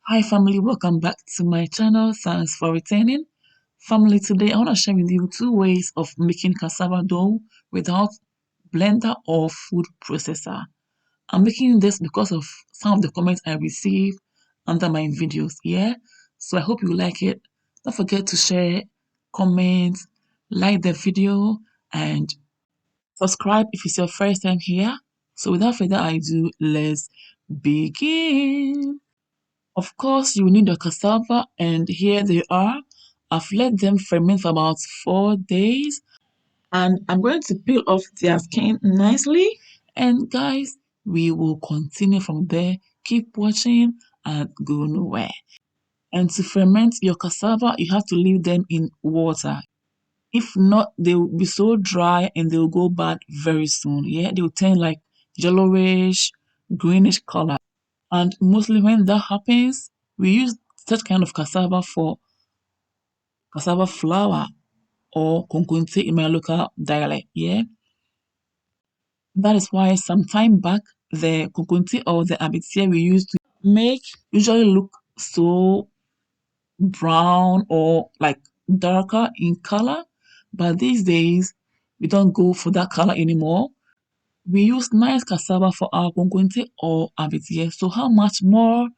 Hi family, welcome back to my channel. Thanks for returning. Family, today I want to share with you two ways of making cassava dough without blender or food processor. I'm making this because of some of the comments I received under my videos, yeah? So I hope you like it. Don't forget to share, comment, like the video, and subscribe if it's your first time here. So without further ado, let's begin. Of course, you will need your cassava, and here they are. I've let them ferment for about 4 days, and I'm going to peel off their skin nicely. And guys, we will continue from there. Keep watching and go nowhere. And to ferment your cassava, you have to leave them in water. If not, they will be so dry and they will go bad very soon. Yeah, they will turn like yellowish, greenish color. And mostly when that happens, we use such kind of cassava for cassava flour or kunkunte in my local dialect. Yeah, that is why some time back the kunkunte or the abitia we used to make usually look so brown or like darker in color, but these days we don't go for that color anymore. We use nice cassava for our kunkunte or abitia. So how much more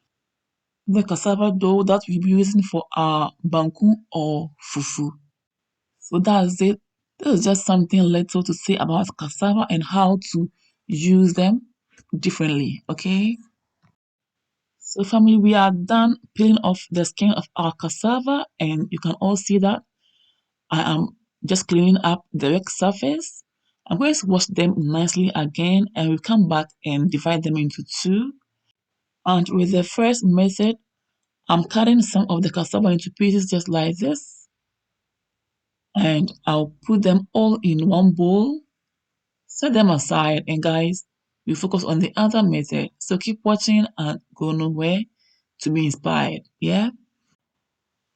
the cassava dough that we'll be using for our banku or fufu. So that's it. This is just something little to say about cassava and how to use them differently. Okay. So family, we are done peeling off the skin of our cassava, and you can all see that I am just cleaning up the wet surface. I'm going to wash them nicely again, and we'll come back and divide them into two. And with the first method, I'm cutting some of the cassava into pieces just like this, and I'll put them all in one bowl, set them aside, and guys, we focus on the other method. So keep watching and go nowhere to be inspired. Yeah,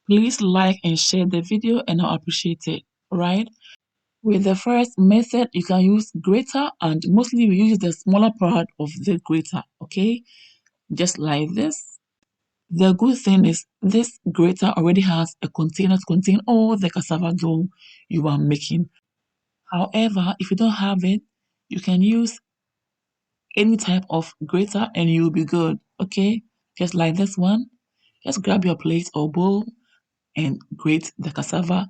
please like and share the video, and I'll appreciate it. Right? With the first method, you can use grater, and mostly we use the smaller part of the grater. Okay, just like this. The good thing is this grater already has a container to contain all the cassava dough you are making. However, if you don't have it, you can use any type of grater and you'll be good. Okay, just like this one. Just grab your plate or bowl and grate the cassava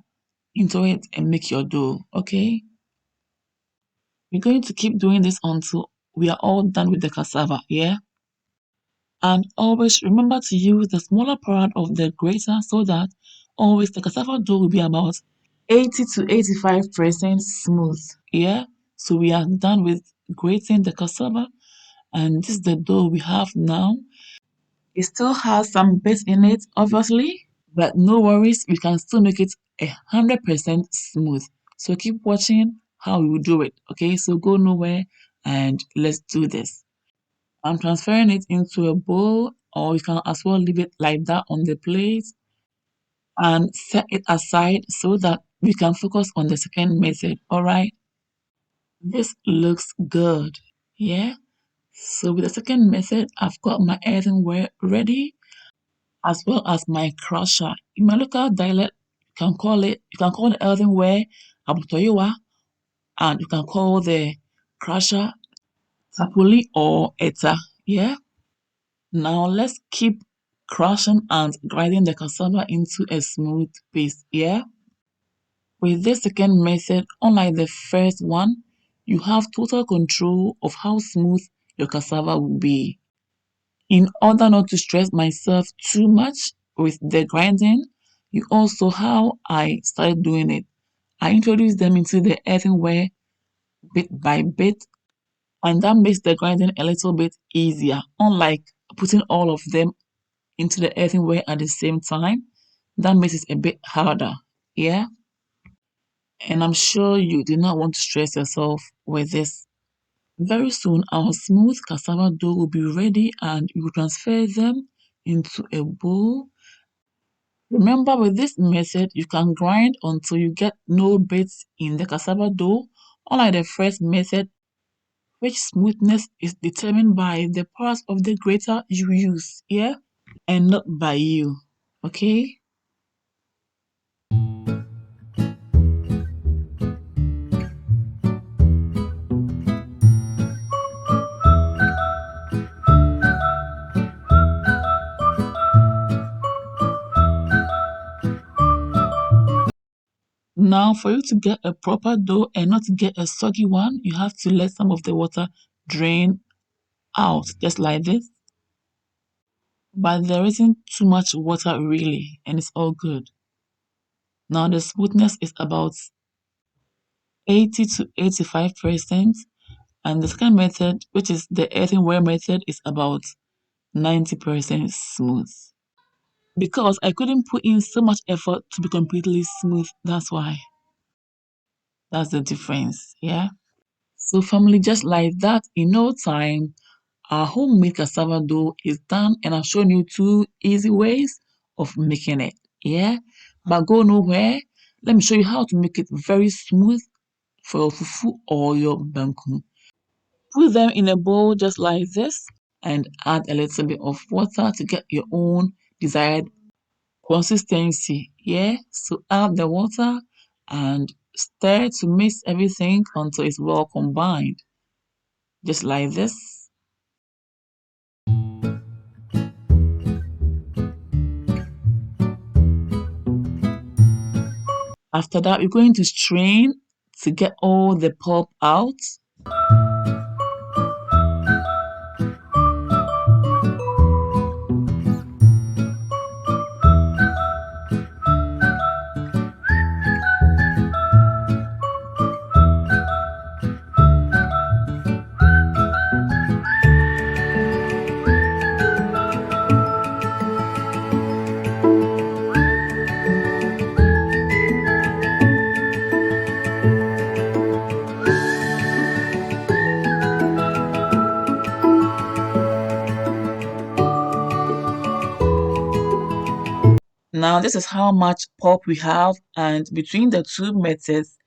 into it and make your dough. Okay, we're going to keep doing this until we are all done with the cassava. Yeah. And always remember to use the smaller part of the grater so that always the cassava dough will be about 80 to 85% smooth. Yeah, so we are done with grating the cassava, and this is the dough we have now. It still has some bits in it, obviously, but no worries, we can still make it 100% smooth. So keep watching how we will do it. Okay, so go nowhere and let's do this. I'm transferring it into a bowl, or you can as well leave it like that on the plate and set it aside so that we can focus on the second method. All right, this looks good. Yeah. So with the second method, I've got my earthenware ready as well as my crusher. In my local dialect, you can call the earthenware abutoyewa, and you can call the crusher tapuli or eta. Yeah. Now let's keep crushing and grinding the cassava into a smooth paste. Yeah. With this second method, unlike the first one, you have total control of how smooth your cassava will be. In order not to stress myself too much with the grinding, you also how I started doing it. I introduced them into the earthenware bit by bit, and that makes the grinding a little bit easier, unlike putting all of them into the earthenware at the same time. That makes it a bit harder. Yeah. And I'm sure you do not want to stress yourself with this. Very soon, our smooth cassava dough will be ready and you will transfer them into a bowl. Remember, with this method, you can grind until you get no bits in the cassava dough, unlike the first method, which smoothness is determined by the parts of the grater you use. Yeah? and not by you. Okay? Now, for you to get a proper dough and not to get a soggy one, you have to let some of the water drain out, just like this. But there isn't too much water really, and it's all good. Now, the smoothness is about 80 to 85%, and the second method, which is the earthenware method, is about 90% smooth. Because I couldn't put in so much effort to be completely smooth, that's why. That's the difference, yeah? So, family, just like that, in no time, our homemade cassava dough is done, and I've shown you two easy ways of making it. Yeah, but go nowhere. Let me show you how to make it very smooth for your fufu or your banku. Put them in a bowl just like this and add a little bit of water to get your own desired consistency. Yeah, so add the water and stir to mix everything until it's well combined, just like this. After that, we're going to strain to get all the pulp out. Now, this is how much pulp we have, and between the two methods,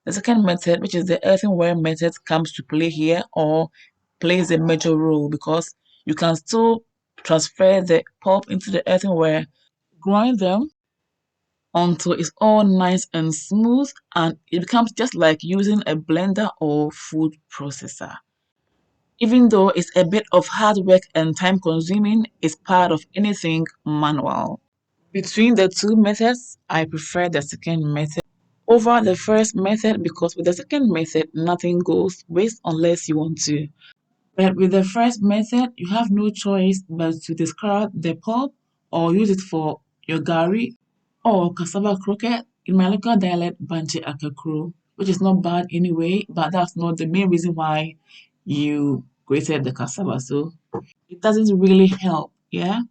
the second method, which is the earthenware method, comes to play here or plays a major role because you can still transfer the pulp into the earthenware, grind them until it's all nice and smooth, and it becomes just like using a blender or food processor. Even though it's a bit of hard work and time consuming, it's part of anything manual. Between the two methods, I prefer the second method over the first method because with the second method, nothing goes waste unless you want to. But with the first method, you have no choice but to discard the pulp or use it for your gari or cassava croquette. In my local dialect, banche akakro, which is not bad anyway, but that's not the main reason why you grated the cassava. So it doesn't really help, yeah?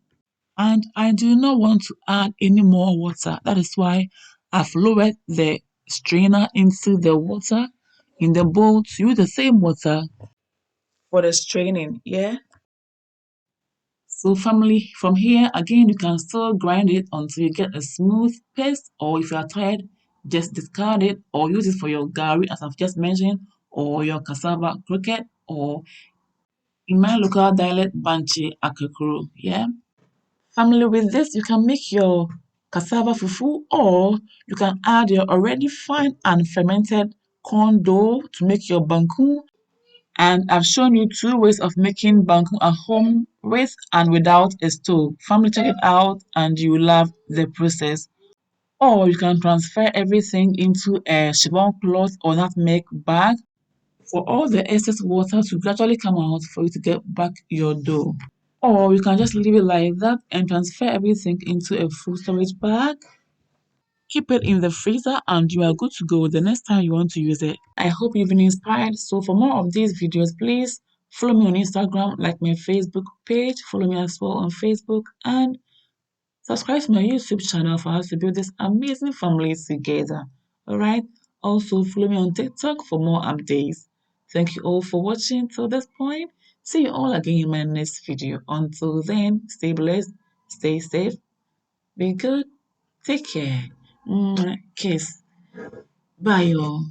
And I do not want to add any more water. That is why I've lowered the strainer into the water in the bowl to use the same water for the straining. Yeah. So family, from here again, you can still grind it until you get a smooth paste, or if you are tired, just discard it or use it for your gari as I've just mentioned, or your cassava croquette, or in my local dialect, banchi akakuru. Yeah. Family, with this, you can make your cassava fufu or you can add your already fine and fermented corn dough to make your banku. And I've shown you two ways of making banku at home with and without a stove. Family, check it out and you will love the process. Or you can transfer everything into a chiffon cloth or nutmeg bag for all the excess water to gradually come out for you to get back your dough. Or you can just leave it like that and transfer everything into a full storage bag. Keep it in the freezer and you are good to go the next time you want to use it. I hope you've been inspired. So for more of these videos, please follow me on Instagram, like my Facebook page, follow me as well on Facebook, and subscribe to my YouTube channel for us to build this amazing family together. Alright? Also follow me on TikTok for more updates. Thank you all for watching till this point. See you all again in my next video. Until then, stay blessed, stay safe, be good, take care. Kiss. Bye, y'all.